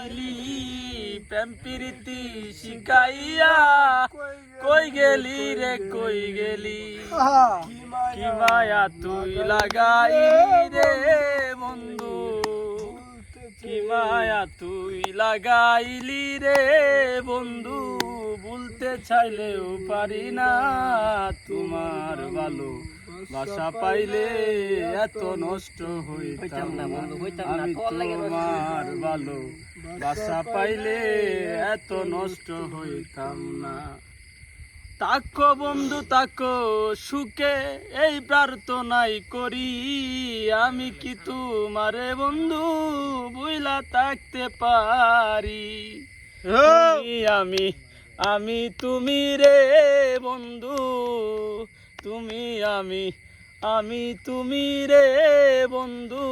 লাগাইলি প্রেম প্রীতি শিখাইয়া কই গেলি রে কই গেলি কি মায়া তুই লাগাইলি রে বন্ধু কি মায়া তুই লাগাইলি রে বন্ধু ভুলতে চাইলেও পারি না তোমার ভালো বাসা পাইলে এত নষ্ট হইতাম না আমি তোমার ভালো বাসা পাইলে এত নষ্ট হইতাম না। তাকো বন্ধু তাকো সুখে এই প্রার্থনাই করি আমি কি তোমারে বন্ধু বুইলা থাকতে পারি আমি আমি তুমি রে বন্ধু তুমি আমি তুমি রে বন্ধু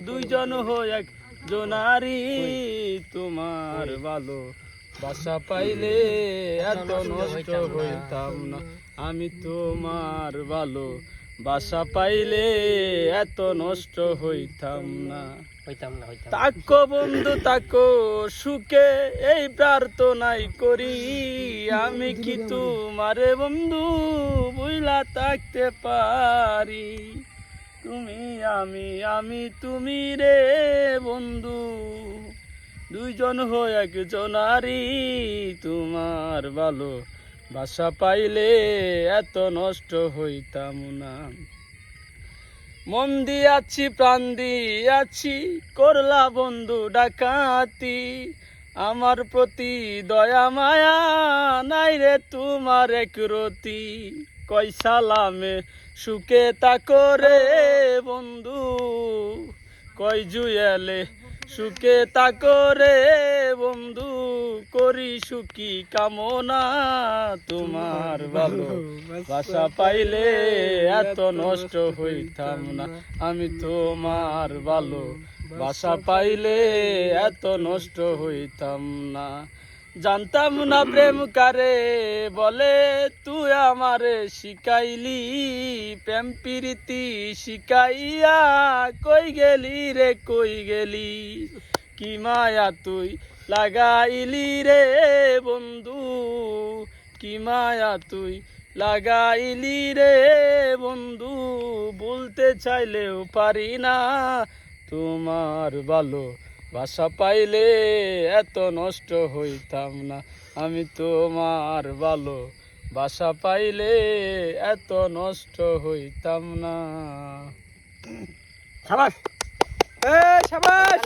দুইজন হই একজনারি তোমার ভালো বাসা পাইলে এত নষ্ট হইতাম না আমি তোমার ভালো বাসা পাইলে এত নষ্ট হইতাম না। তাকো বন্ধু তাকো সুখে এই প্রার্থনাই করি আমি কি তোমারে বন্ধু বুইলা থাকতে পারি তুমি আমি তুমি রে বন্ধু দুইজন হই একজনারি তোমার ভালো বাসা পাইলে এত নষ্ট হইতাম না। মন দিয়াছি প্রাণ দিয়াছি করলা বন্ধু ডাকাতি আমার প্রতি দয়া মায়া নাই রে তোমার একরতি কই সালামে সুখে তাকো রে বন্ধু কই জুয়েলে সুখে তাকো রে বন্ধু করি সুখী কামনা তোমার ভালো বাসা পাইলে এত নষ্ট হইতাম না আমি তোমার ভালো বাসা পাইলে এত নষ্ট হইতাম না। জানতাম না প্রেম কারে বলে তুই আমারে শিখাইলি প্রেম প্রীতি শিখাইয়া কই গেলি রে কই গেলি কি মায়া তুই লাগাইলি রে বন্ধু কি মায়া তুই লাগাইলি রে বন্ধু বলতে চাইলেও পারি না তোমার ভালো বাসা পাইলে এত নষ্ট হইতাম না আমি তোমার ভালো বাসা পাইলে এত নষ্ট হইতাম না। শাবাশ শাবাশ